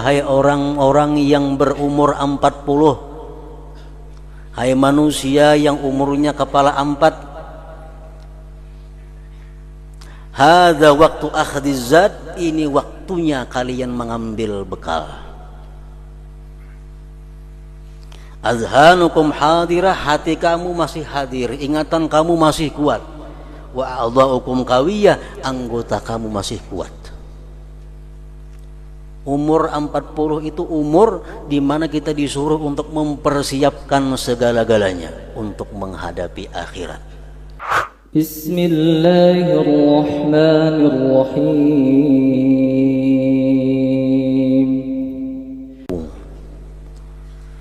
Hai orang-orang yang berumur 40, hai manusia yang umurnya kepala 4, hadza waktu akhdhiz zad, ini waktunya kalian mengambil bekal. Azhanukum hadirah, hati kamu masih hadir, ingatan kamu masih kuat. Wa a'dha'ukum qawiyah, anggota kamu masih kuat. Umur 40 itu umur di mana kita disuruh untuk mempersiapkan segala-galanya untuk menghadapi akhirat. Bismillahirrahmanirrahim.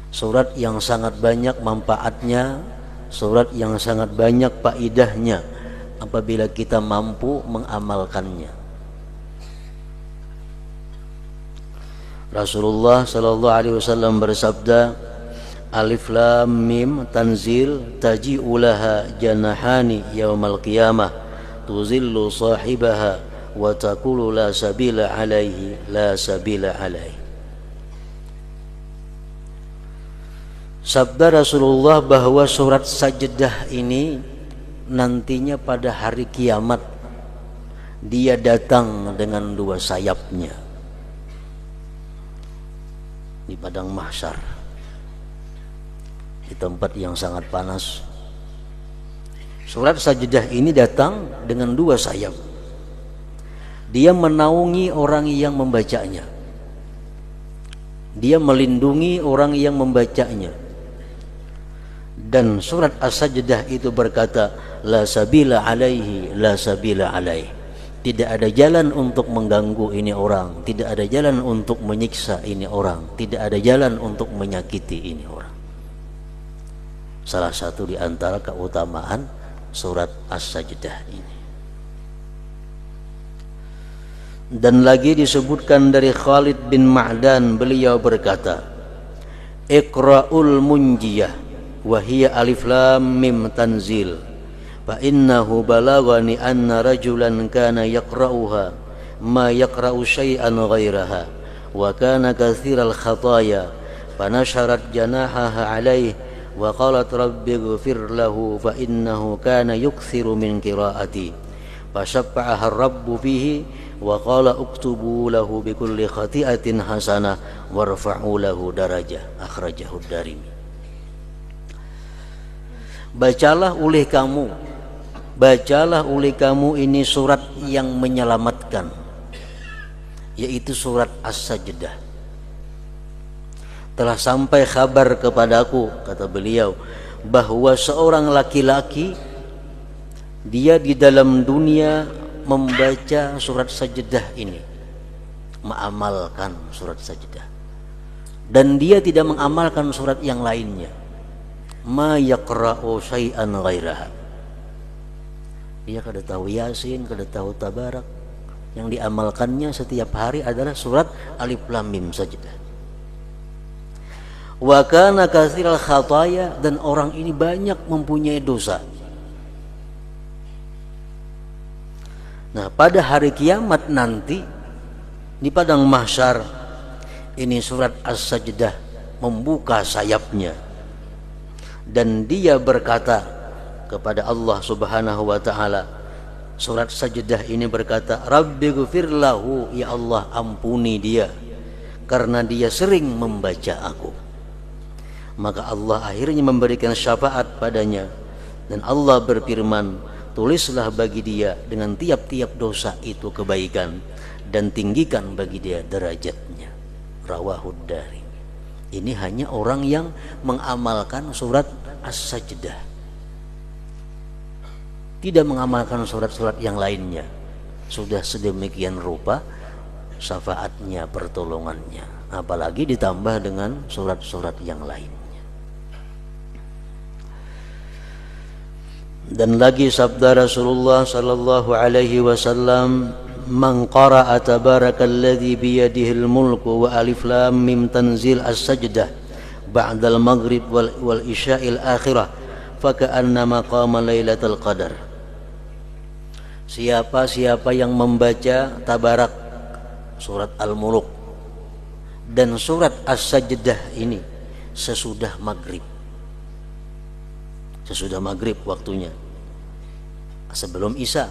Surat yang sangat banyak manfaatnya, surat yang sangat banyak faedahnya apabila kita mampu mengamalkannya. Rasulullah sallallahu alaihi wasallam bersabda, Alif Lam Mim tanzil taji'u laha janahani yaumal qiyamah tuzillu sahibaha wa taqulu la sabila alaihi la sabila alaihi. Sabda Rasulullah bahwa surat Sajdah ini nantinya pada hari kiamat dia datang dengan 2 sayapnya di padang mahsyar, di tempat yang sangat panas. Surat Sajdah ini datang dengan 2 sayap. Dia menaungi orang yang membacanya, dia melindungi orang yang membacanya. Dan surat As-Sajdah itu berkata, la sabila alaihi la sabila alaihi. Tidak ada jalan untuk mengganggu ini orang, tidak ada jalan untuk menyiksa ini orang, tidak ada jalan untuk menyakiti ini orang. Salah satu di antara keutamaan surat As-Sajdah ini. Dan lagi disebutkan dari Khalid bin Ma'dan, beliau berkata, Iqra'ul munjiyah wa hiya alif lam mim tanzil. Fa innahu balagani anna rajulan kana yaqra'uha ma yaqra'u syai'an ghairaha wa kana katsiral khataya fanasharat janahaha alaihi wa qalat rabbi ighfir lahu fa innahu kana yukthiru min qira'ati fashaffa'aha rabbu fihi wa qala uktubu lahu bi kulli khati'atin hasanah warfa'u lahu darajah. Akhrajahu Darimi. Bacalah oleh kamu ini surat yang menyelamatkan, yaitu surat As-Sajdah. Telah sampai kabar kepadaku, kata beliau, bahwa seorang laki-laki dia di dalam dunia membaca surat Sajdah ini, mengamalkan surat Sajdah, dan dia tidak mengamalkan surat yang lainnya. Ma yaqra'u syai'an ghairaha. Dia kada tahu Yasin, kada tahu Tabarak. Yang diamalkannya setiap hari adalah surat Alif Lam Mim Sajdah. Wa kana katsiral khataya, dan orang ini banyak mempunyai dosa. Nah, pada hari kiamat nanti di padang mahsyar ini surat As-Sajdah membuka sayapnya dan dia berkata kepada Allah Subhanahu wa taala. Surat Sajdah ini berkata, Rabbi ghfir lahu, ya Allah ampuni dia karena dia sering membaca aku. Maka Allah akhirnya memberikan syafaat padanya, dan Allah berfirman, tulislah bagi dia dengan tiap-tiap dosa itu kebaikan, dan tinggikan bagi dia derajatnya. Rawahud Darimi. Ini hanya orang yang mengamalkan surat As-Sajdah, tidak mengamalkan surat-surat yang lainnya. Sudah sedemikian rupa syafaatnya, pertolongannya, apalagi ditambah dengan surat-surat yang lainnya. Dan lagi sabda Rasulullah sallallahu alaihi wasallam, man qara'a tabarakalladzi biyadihil mulku wa alif lam mim tanzil as-sajdah ba'dal maghrib wal isya'il akhirah faka'annama qama lailatul qadar. Siapa yang membaca Tabarak, surat Al-Muluk, dan surat As-Sajdah ini sesudah maghrib. Sesudah maghrib waktunya, sebelum Isya.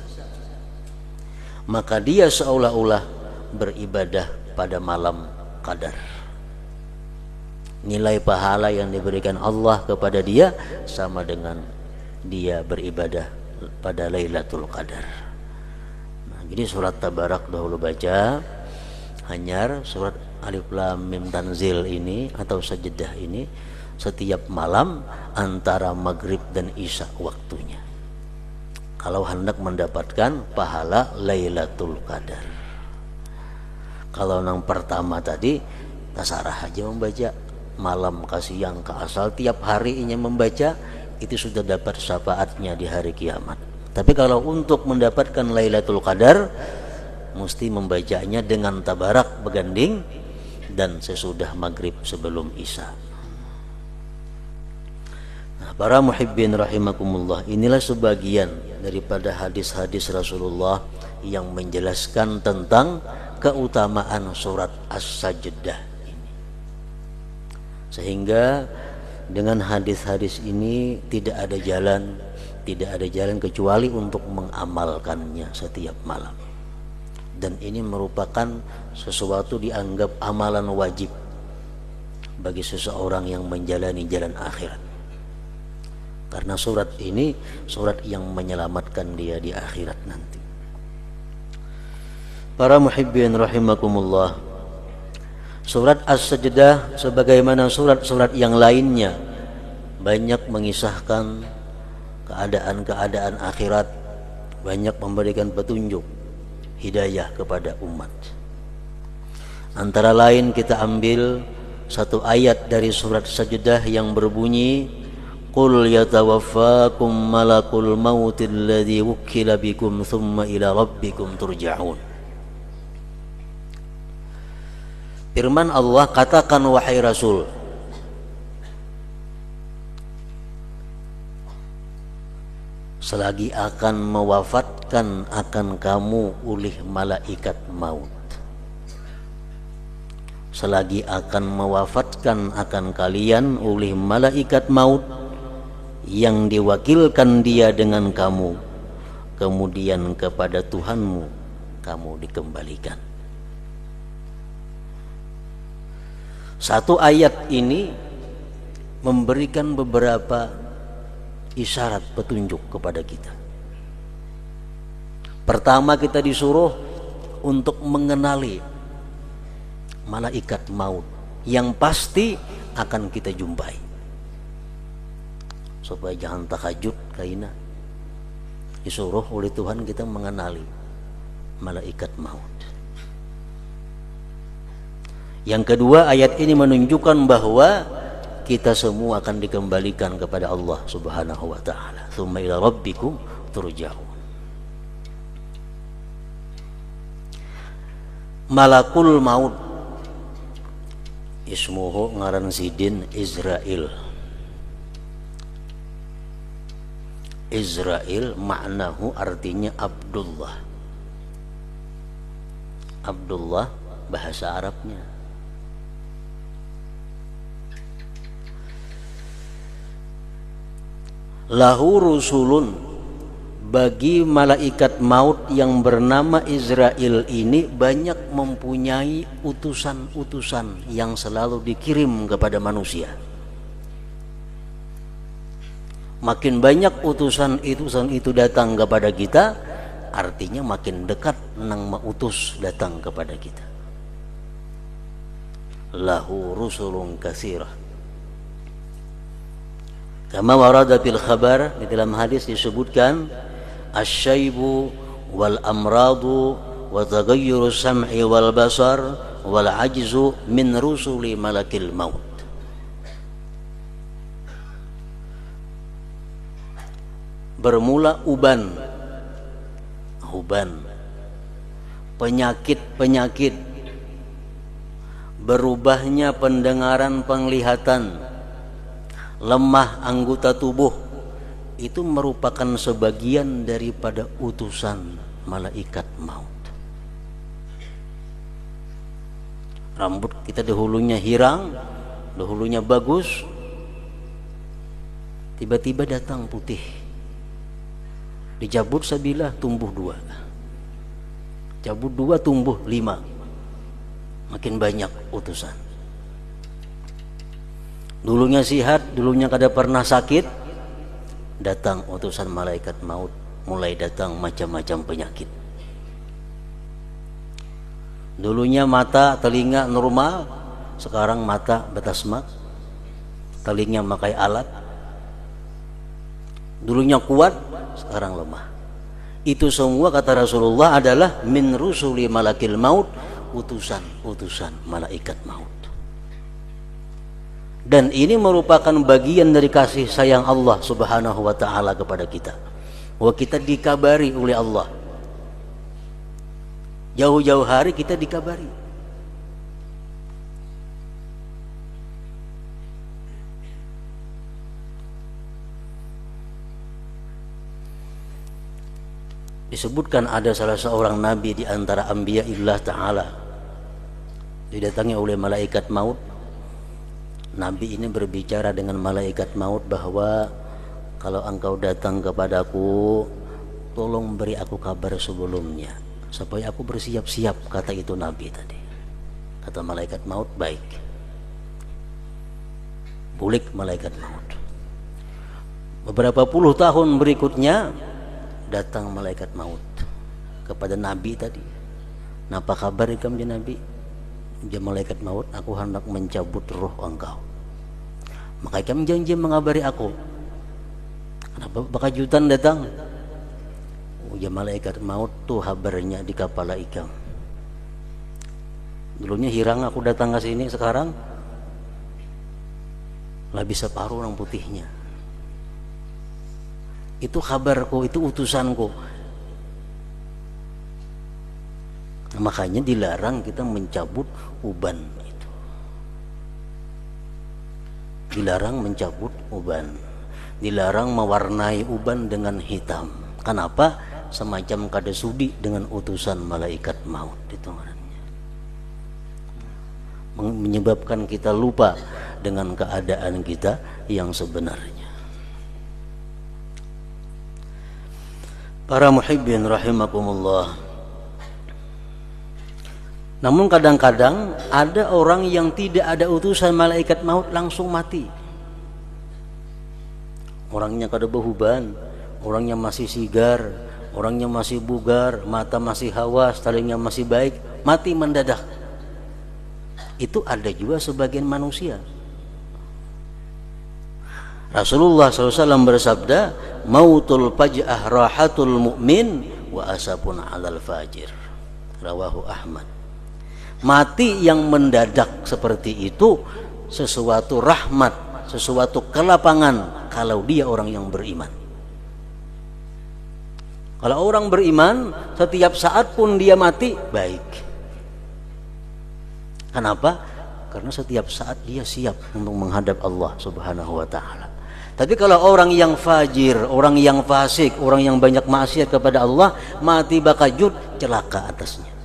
Maka dia seolah-olah beribadah pada malam Qadar. Nilai pahala yang diberikan Allah kepada dia sama dengan dia beribadah pada Lailatul Qadar. Nah, jadi surat Tabarak dahulu baca, Hanyar, surat Alif Lam Mim Tanzil ini atau Sajdah ini setiap malam antara maghrib dan Isya waktunya, kalau hendak mendapatkan pahala Lailatul Qadar. Kalau yang pertama tadi tasarah aja membaca malam ke siang ke asal, tiap harinya membaca, itu sudah dapat syafaatnya di hari kiamat. Tapi kalau untuk mendapatkan Lailatul Qadar mesti membacanya dengan tabarak beganding dan sesudah maghrib sebelum Isya. Nah, para muhibbin rahimakumullah, inilah sebagian daripada hadis-hadis Rasulullah yang menjelaskan tentang keutamaan surat As-Sajdah ini. Sehingga dengan hadis-hadis ini tidak ada jalan kecuali untuk mengamalkannya setiap malam. Dan ini merupakan sesuatu dianggap amalan wajib bagi seseorang yang menjalani jalan akhirat. Karena surat ini surat yang menyelamatkan dia di akhirat nanti. Para muhibbin rahimakumullah, surat As-Sajdah sebagaimana surat-surat yang lainnya banyak mengisahkan keadaan-keadaan akhirat, banyak memberikan petunjuk hidayah kepada umat. Antara lain kita ambil satu ayat dari surat Sajdah yang berbunyi, Qul yatawaffakum malakul mautil ladzi wukkila bikum thumma ila rabbikum turja'un. Firman Allah, katakan wahai Rasul, selagi akan mewafatkan akan kamu oleh malaikat maut. Selagi akan mewafatkan akan kalian oleh malaikat maut yang diwakilkan dia dengan kamu, kemudian kepada Tuhanmu kamu dikembalikan. Satu ayat ini memberikan beberapa isyarat petunjuk kepada kita. Pertama, kita disuruh untuk mengenali malaikat maut yang pasti akan kita jumpai, supaya jangan takajud kaina. Disuruh oleh Tuhan kita mengenali malaikat maut. Yang kedua, ayat ini menunjukkan bahwa kita semua akan dikembalikan kepada Allah Subhanahu wa taala. Tsumma ila rabbikum turja'un. Malakul maut ismuhu ngaran sidin Israil. Israil maknahu artinya Abdullah. Abdullah bahasa Arabnya. Lahu rusulun, bagi malaikat maut yang bernama Israil ini banyak mempunyai utusan-utusan yang selalu dikirim kepada manusia. Makin banyak utusan itu datang kepada kita, artinya makin dekat nang mautus datang kepada kita. Lahu rusulun katsirah. Kama warada fil khabar, di dalam hadis disebutkan asyaibu wal amradu wa taghayyuru sam'i wal basar wal ajzu min rusuli malakil maut. Bermula uban, penyakit, berubahnya pendengaran, penglihatan, lemah anggota tubuh, itu merupakan sebagian daripada utusan malaikat maut. Rambut kita dahulunya hirang, dahulunya bagus, tiba-tiba datang putih. Dicabut sebilah tumbuh 2, cabut 2 tumbuh 5, makin banyak utusan. Dulunya sihat, dulunya kada pernah sakit, datang utusan malaikat maut, mulai datang macam-macam penyakit. Dulunya mata, telinga normal, sekarang mata betasmak, telinga memakai alat. Dulunya kuat, sekarang lemah. Itu semua kata Rasulullah adalah min rusuli malakil maut, utusan-utusan malaikat maut. Dan ini merupakan bagian dari kasih sayang Allah Subhanahu wa ta'ala kepada kita, bahwa kita dikabari oleh Allah. Jauh-jauh hari kita dikabari. Disebutkan ada salah seorang nabi di antara anbiya'illah ta'ala, didatangi oleh malaikat maut. Nabi ini berbicara dengan malaikat maut bahwa kalau engkau datang kepadaku, tolong beri aku kabar sebelumnya supaya aku bersiap-siap, kata itu Nabi tadi. Kata malaikat maut, baik. Bulik malaikat maut. Beberapa puluh tahun berikutnya datang malaikat maut kepada Nabi tadi. Napa kabar ikam ya Nabi? Ya malaikat maut, aku hendak mencabut roh engkau. Maka ikam janji mengabari aku. Kenapa bakajutan datang? Ya malaikat maut tuh kabarnya di kepala ikam. Dulunya hirang aku datang ke sini, sekarang lebih separuh orang putihnya. Itu kabarku, itu utusanku. Makanya dilarang kita mencabut uban itu. Dilarang mencabut uban. Dilarang mewarnai uban dengan hitam. Kenapa? Semacam kada sudi dengan utusan malaikat maut itu. Menyebabkan kita lupa dengan keadaan kita yang sebenarnya. Para muhibbin rahimakumullah. Namun kadang-kadang ada orang yang tidak ada utusan malaikat maut langsung mati. Orangnya kada behuban, orangnya masih sigar, orangnya masih bugar, mata masih hawas, telinga masih baik, mati mendadak. Itu ada juga sebagian manusia. Rasulullah SAW bersabda, mautul faj'ah rahatul mu'min wa asabun alal fajir. Rawahu Ahmad. Mati yang mendadak seperti itu sesuatu rahmat, sesuatu kelapangan kalau dia orang yang beriman. Kalau orang beriman, setiap saat pun dia mati, baik. Kenapa? Karena setiap saat dia siap untuk menghadap Allah Subhanahu wa ta'ala. Tapi kalau orang yang fajir, orang yang fasik, orang yang banyak maksiat kepada Allah, mati bakajut, celaka atasnya.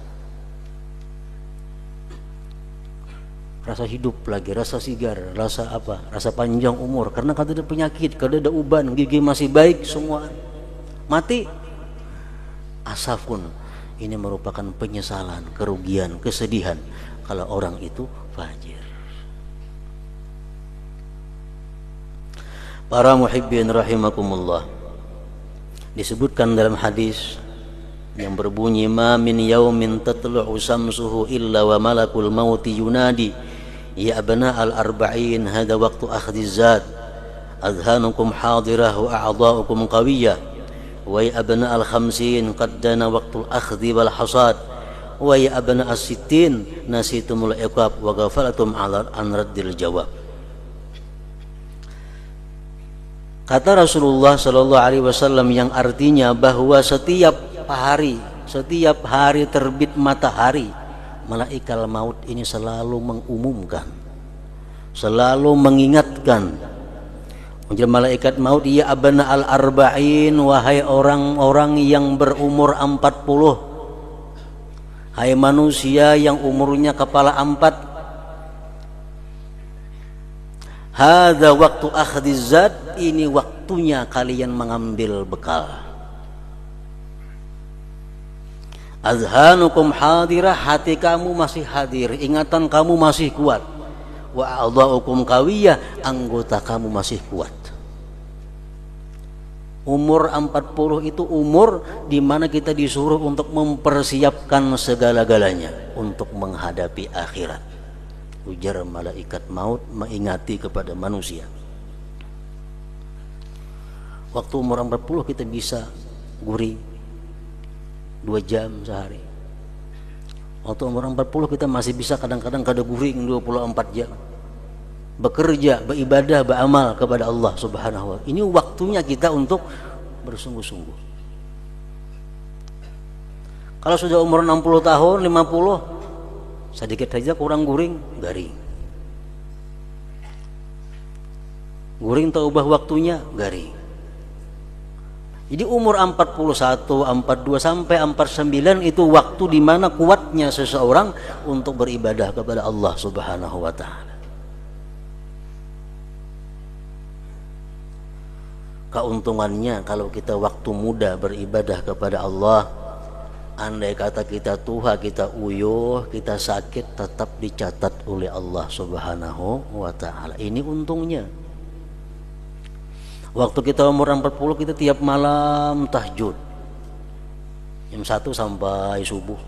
Rasa hidup lagi, rasa sigar, rasa apa? Rasa panjang umur. Karena kada ada penyakit, kada ada uban, gigi masih baik, semua mati. Asafun, ini merupakan penyesalan, kerugian, kesedihan kalau orang itu fajir. Para muhibbin rahimakumullah, disebutkan dalam hadis yang berbunyi, ma min yaumin tatlu'u samsuhu illa wa malakul mauti yunadi ya abna al-arba'in hada waqtu akhdhiz zat adhanukum hadirah wa a'dha'ukum qawiyah wa ya abna al-khamsin qad dana waqtul akhdhi wal hasad wa ya abna as-sittin nasitumul iqab wa ghafalatum ala an raddil jawab. Kata Rasulullah sallallahu alaihi wasallam yang artinya bahwa setiap hari terbit matahari, malaikat maut ini selalu mengumumkan, selalu mengingatkan. Menjadi malaikat maut, ya abna al-arba'in, wahai orang-orang yang berumur 40. Hai manusia yang umurnya kepala 4, hadza waktu akhdhiz zad, ini waktunya kalian mengambil bekal. Azhanukum hadirah, hati kamu masih hadir, ingatan kamu masih kuat. Wa a'dha'ukum qawiyah, anggota kamu masih kuat. Umur 40 itu umur di mana kita disuruh untuk mempersiapkan segala-galanya untuk menghadapi akhirat. Ujar malaikat maut mengingati kepada manusia. Waktu umur 40 kita bisa guring 2 jam sehari. Waktu umur 40 kita masih bisa kadang-kadang kada guring 24 jam. Bekerja, beribadah, beramal kepada Allah Subhanahu wa ta'ala. Ini waktunya kita untuk bersungguh-sungguh. Kalau sudah umur 60 tahun, 50, sedikit saja kurang guring, garing. Guring tak ubah waktunya, garing. Jadi umur 41, 42 sampai 49 itu waktu di mana kuatnya seseorang untuk beribadah kepada Allah Subhanahu wa ta'ala. Keuntungannya kalau kita waktu muda beribadah kepada Allah, andai kata kita tua, kita uyuh, kita sakit, tetap dicatat oleh Allah Subhanahu wa ta'ala. Ini untungnya. Waktu kita umur 40 kita tiap malam tahajud jam 1 sampai subuh,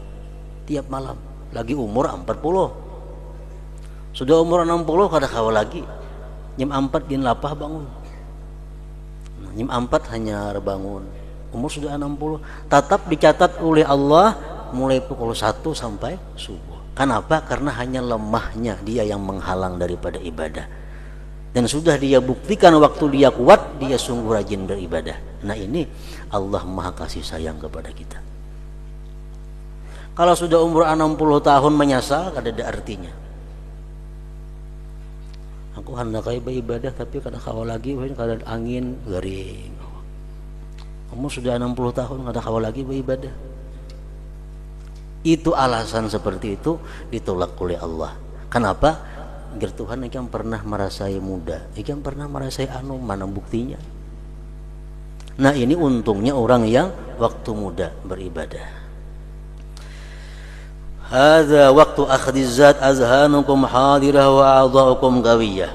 tiap malam. Lagi umur 40. Sudah umur 60 kada kawal lagi, jam 4 din lapah bangun. Jam 4 hanya bangun. Umur sudah 60, tetap dicatat oleh Allah mulai pukul 1 sampai subuh. Kenapa? Karena hanya lemahnya dia yang menghalang daripada ibadah. Dan sudah dia buktikan waktu dia kuat, dia sungguh rajin beribadah. Nah ini Allah maha kasih sayang kepada kita. Kalau sudah umur 60 tahun menyesal, kada ada artinya. Aku hendak beribadah tapi kada kawal lagi, kada angin, garing. Kamu sudah 60 tahun kada kawal lagi beribadah. Itu alasan seperti itu ditolak oleh Allah. Kenapa? Agar Tuhan ikan pernah merasai muda, ikan pernah merasai mana buktinya. Nah ini untungnya orang yang waktu muda beribadah. Hadza waktu akhdhiz zat, azhanukum hadirah wa a'dha'ukum qawiyah.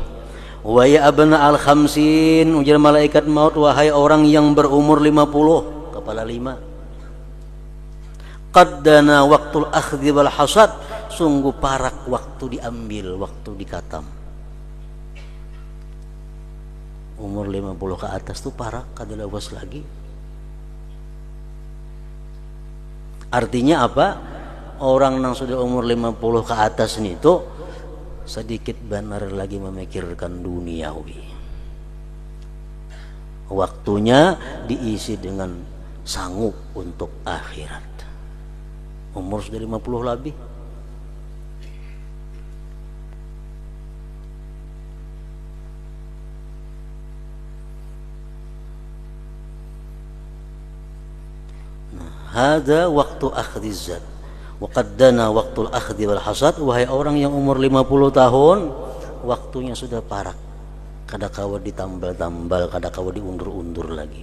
Wa ya abna al-khamsin, ujar malaikat maut, wahai orang yang berumur 50, kepala 5. Qaddana waqtul akhdhi wal hasad, sungguh parak waktu diambil, waktu dikatam. Umur 50 ke atas tuh parak, kada lawas lagi. Artinya apa? Orang yang sudah umur 50 ke atas ini tuh sedikit benar lagi memikirkan duniawi. Waktunya diisi dengan sanggup untuk akhirat. Umur sudah 50 lebih. Hada waktu akhdhiz zat wa qaddana waktul akhdhi wal hasad. Wahai orang yang umur 50 tahun, waktunya sudah parak, kada kawa ditambal-tambal, kada kawa diundur-undur lagi.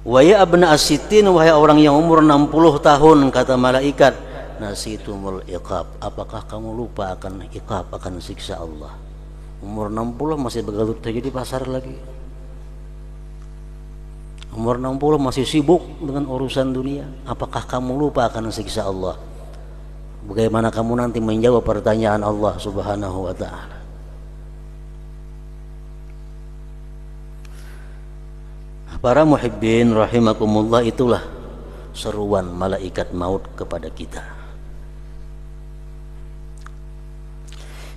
Wa ya abna as-sittin, wahai orang yang umur 60 tahun, kata malaikat, nasitumul iqab, apakah kamu lupa akan iqab, akan siksa Allah? Umur 60 masih begalut saja di pasar lagi. Umur 60 masih sibuk dengan urusan dunia. Apakah kamu lupa akan siksa Allah? Bagaimana kamu nanti menjawab pertanyaan Allah Subhanahu wa ta'ala? Para muhibbin rahimakumullah, itulah seruan malaikat maut kepada kita.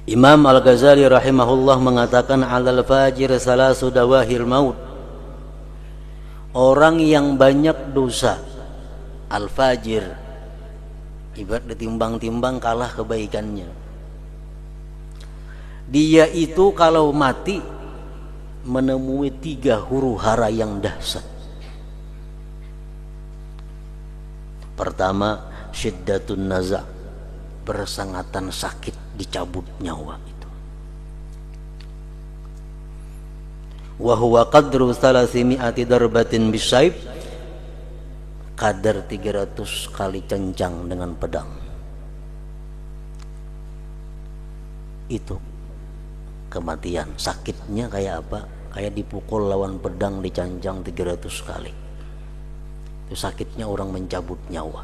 Imam Al-Ghazali rahimahullah mengatakan, alal fajir salasu dawahil maut. Orang yang banyak dosa, al-fajir, ibarat ditimbang-timbang kalah kebaikannya. Dia itu kalau mati menemui 3 huru hara yang dahsyat. Pertama, syiddatun naza', bersangatan sakit dicabut nyawa itu. Wa huwa qadru 300 darbatin bisaib, kadar 300 kali cencang dengan pedang. Itu kematian. Sakitnya kayak apa? Kayak dipukul lawan pedang, dicancang 300 kali. Itu sakitnya orang mencabut nyawa.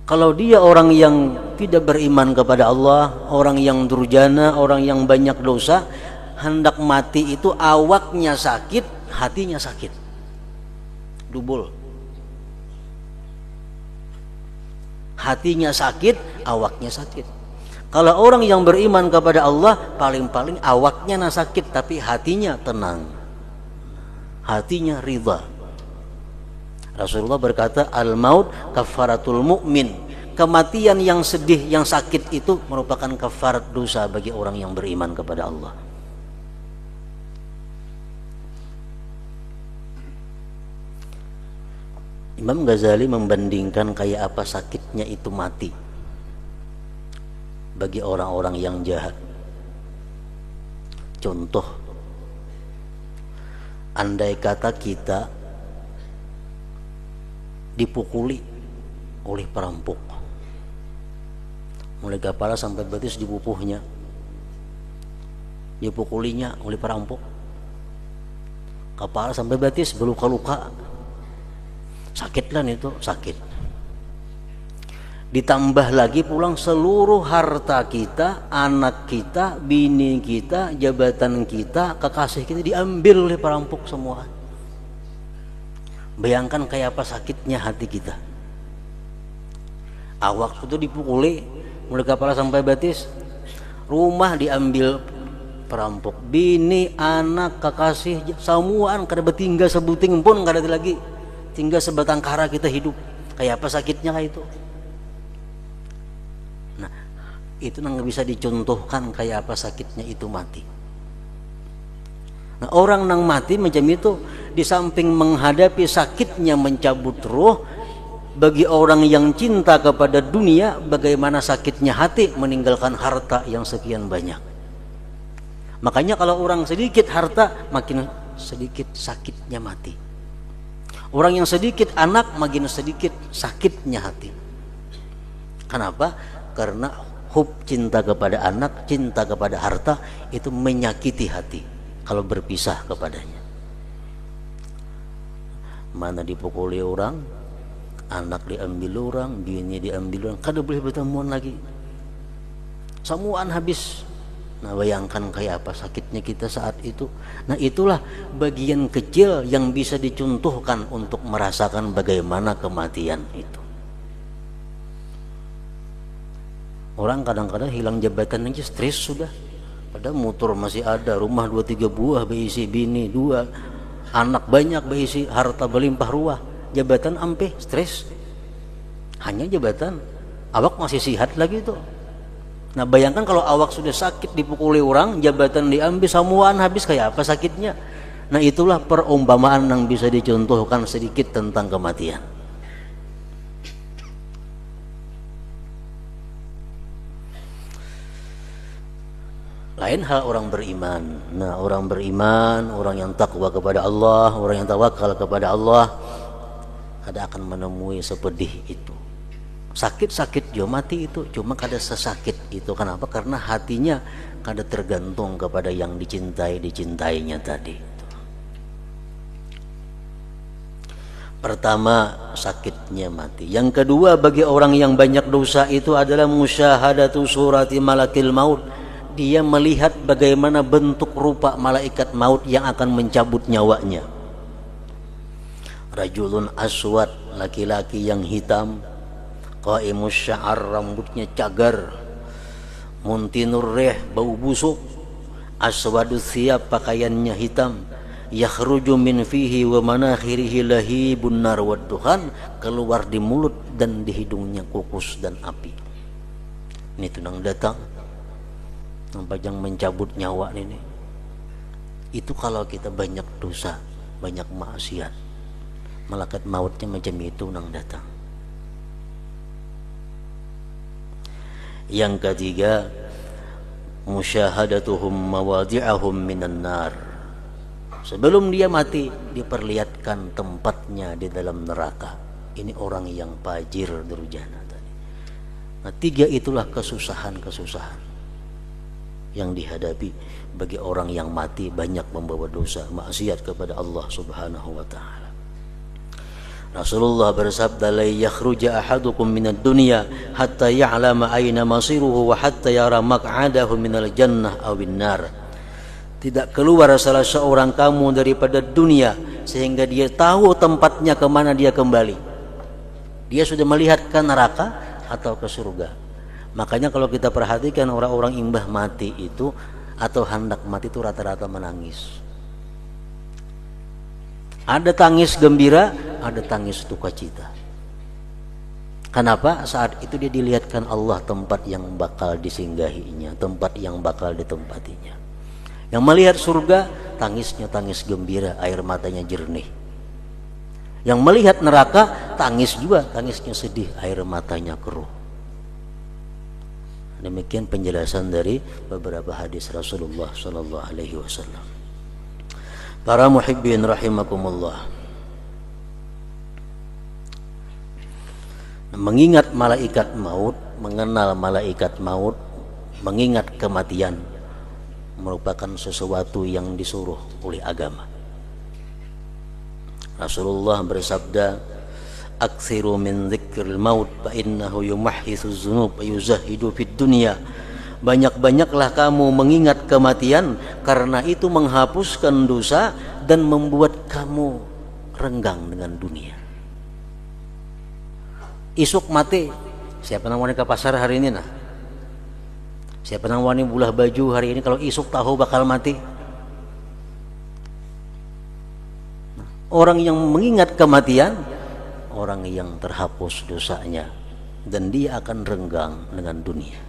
Kalau dia orang yang tidak beriman kepada Allah, orang yang durjana, orang yang banyak dosa, hendak mati itu awaknya sakit, hatinya sakit. Double. Hatinya sakit, awaknya sakit. Kalau orang yang beriman kepada Allah, paling-paling awaknya sakit, tapi hatinya tenang, hatinya ridha. Rasulullah berkata, al-maut kafaratul mu'min. Kematian yang sedih, yang sakit itu merupakan kafarat dosa bagi orang yang beriman kepada Allah. Imam Ghazali membandingkan kayak apa sakitnya itu mati bagi orang-orang yang jahat. Contoh, andai kata kita dipukuli oleh perampok, mulai kepala sampai betis dipupuhnya, dipukulinya oleh perampok, kepala sampai betis berluka-luka, sakit lah itu, sakit. Ditambah lagi pulang seluruh harta kita, anak kita, bini kita, jabatan kita, kekasih kita diambil oleh perampok semua. Bayangkan kayak apa sakitnya hati kita. Awak sudah dipukuli mulai kepala sampai betis, rumah diambil perampok, bini, anak, kekasih, semuaan kada bertinggal sebuting pun kada ada lagi, tinggal sebatang kara kita hidup. Kayak apa sakitnya kayak itu. Itu nggak bisa dicontohkan kayak apa sakitnya itu mati. Nah, orang nang mati macam itu, di samping menghadapi sakitnya mencabut roh, bagi orang yang cinta kepada dunia, bagaimana sakitnya hati meninggalkan harta yang sekian banyak. Makanya kalau orang sedikit harta, makin sedikit sakitnya mati. Orang yang sedikit anak, makin sedikit sakitnya hati. Kenapa? Karena hub, cinta kepada anak, cinta kepada harta itu menyakiti hati kalau berpisah kepadanya. Mana dipukuli orang, anak diambil orang, bini diambil orang, kada boleh bertemuan lagi, semuaan habis. Nah, bayangkan kayak apa sakitnya kita saat itu. Nah, itulah bagian kecil yang bisa dicontohkan untuk merasakan bagaimana kematian itu. Orang kadang-kadang hilang jabatan aja stres sudah. Padahal motor masih ada, rumah 2-3 buah berisi, bini 2, anak banyak berisi, harta berlimpah ruah. Jabatan ampe stres. Hanya jabatan. Awak masih sihat lagi tuh. Nah, bayangkan kalau awak sudah sakit dipukuli orang, jabatan diambil, semuaan habis, kayak apa sakitnya. Nah, itulah perumpamaan yang bisa dicontohkan sedikit tentang kematian. Lain hal orang beriman. Nah, orang beriman, orang yang takwa kepada Allah, orang yang tawakal kepada Allah, kada akan menemui sepedih itu. Sakit-sakit jo mati itu, cuma kada sesakit itu. Kenapa? Karena hatinya kada tergantung kepada yang dicintainya tadi. Pertama, sakitnya mati. Yang kedua, bagi orang yang banyak dosa itu adalah musyahadatu surati malakil maut. Dia melihat bagaimana bentuk rupa malaikat maut yang akan mencabut nyawanya. Rajulun aswad, laki-laki yang hitam, qaimus sya'ar, rambutnya cagar, muntinur rih, bau busuk, aswadus thiyab, pakaiannya hitam, yakhruju min fihi wa manakhirihi lahibun nar wad duhan, keluar di mulut dan di hidungnya kukus dan api. Ini tunang datang, nampak yang mencabut nyawa ini. Itu kalau kita banyak dosa, banyak maksiat, malaikat mautnya macam itu nang datang. Yang ketiga, musyahadatuhum mawadi'ahum minan nar. Sebelum dia mati, diperlihatkan tempatnya di dalam neraka. Ini orang yang fajir durjana tadi. Nah, 3 itulah kesusahan-kesusahan yang dihadapi bagi orang yang mati banyak membawa dosa maksiat kepada Allah Subhanahu wa taala. Rasulullah bersabda, la yakhruja ahadukum minad dunya hatta ya'lama aina masiruhu wa hatta yara maq'adahu minal jannah awin nar. Tidak keluar salah seorang kamu daripada dunia sehingga dia tahu tempatnya kemana dia kembali. Dia sudah melihat ke neraka atau ke surga. Makanya kalau kita perhatikan orang-orang imbah mati itu atau hendak mati itu rata-rata menangis. Ada tangis gembira, ada tangis duka cita. Kenapa? Saat itu dia dilihatkan Allah tempat yang bakal disinggahinya, tempat yang bakal ditempatinya. Yang melihat surga, tangisnya tangis gembira, air matanya jernih. Yang melihat neraka, tangis juga, tangisnya sedih, air matanya keruh. Demikian penjelasan dari beberapa hadis Rasulullah sallallahu alaihi wasallam. Para muhibbin rahimakumullah. Mengingat malaikat maut, mengenal malaikat maut, mengingat kematian merupakan sesuatu yang disuruh oleh agama. Rasulullah bersabda, aksiru min dzikril maut fa innahu yumahhitsu dzunub wa yuzahidu fid dunya. Banyak-banyaklah kamu mengingat kematian karena itu menghapuskan dosa dan membuat kamu renggang dengan dunia. Isuk mati, siapa yang wani ke pasar hari ini nah? Siapa yang wani bulah baju hari ini kalau isuk tahu bakal mati? Orang yang mengingat kematian, orang yang terhapus dosanya dan dia akan renggang dengan dunia.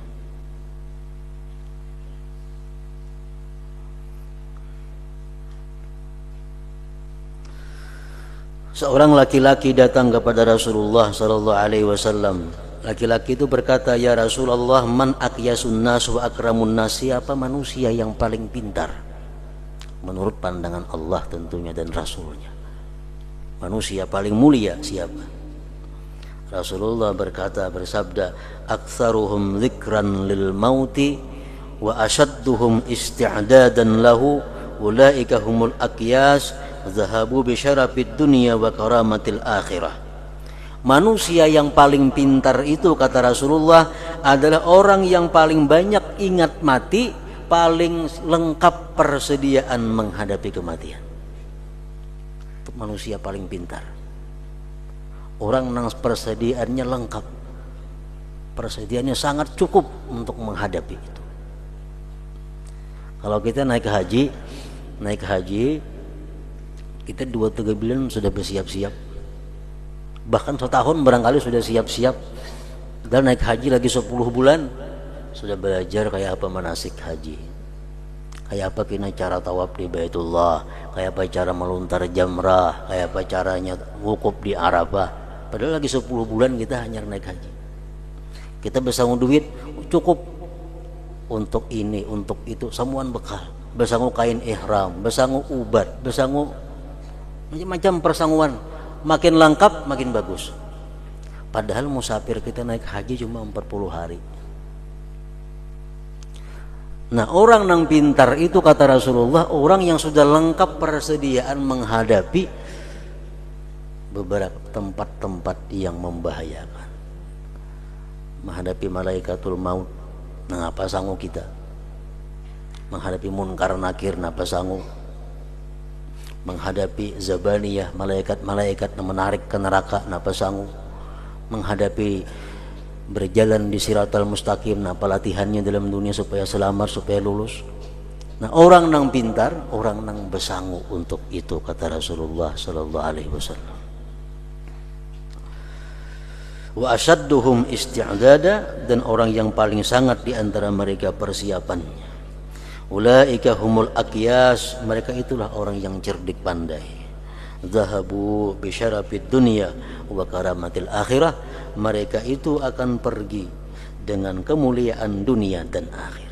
Seorang laki-laki datang kepada Rasulullah sallallahu alaihi wasallam. Laki-laki itu berkata, "Ya Rasulullah, man aqyasun nas wa akramun nas?" Siapa manusia yang paling pintar? Menurut pandangan Allah tentunya dan Rasulnya. Manusia paling mulia siapa? Rasulullah bersabda, "Aktsaruhum dzikran lil mauti wa ashadduhum isti'dadan lahu, ulaika humul aqyas, zahabu bi syarafid dunya wa karamatil akhirah." Manusia yang paling pintar itu kata Rasulullah adalah orang yang paling banyak ingat mati, paling lengkap persediaan menghadapi kematian. Itu manusia paling pintar. Orang yang persediaannya lengkap, persediaannya sangat cukup untuk menghadapi itu. Kalau kita naik haji kita 2-3 bulan sudah bersiap-siap, bahkan setahun barangkali sudah siap-siap. Dan naik haji lagi 10 bulan sudah belajar kayak apa manasik haji, kayak apa kena cara tawaf di Baitullah, kayak apa cara melontar jamrah, kayak apa caranya wukuf di Arafah. Padahal lagi 10 bulan kita hanya naik haji. Kita bersanggup duit cukup untuk ini, untuk itu, semuaan bekal, bersanggup kain ihram, bersanggup ubat, bersanggup macam-macam persangguan. Makin lengkap makin bagus. Padahal musafir kita naik haji cuma 40 hari. Nah, orang yang pintar itu kata Rasulullah, orang yang sudah lengkap persediaan menghadapi beberapa tempat-tempat yang membahayakan, menghadapi malaikatul maut. Nah, apa sanggup kita? Menghadapi munkar nakir, apa sanggup? Menghadapi zabaniyah, malaikat-malaikat yang menarik ke neraka, apa sanggup? Menghadapi berjalan di siratal mustaqim, apa latihannya dalam dunia supaya selamat, supaya lulus. Nah, orang yang pintar, orang yang bersanggup untuk itu kata Rasulullah sallallahu alaihi wasallam. Wa asyadduhum isti'dada, dan orang yang paling sangat di antara mereka persiapannya. Ulaika humul aqyas, mereka itulah orang yang cerdik pandai. Zahabu bi syarafid dunya wa karamatil akhirah, mereka itu akan pergi dengan kemuliaan dunia dan akhirat.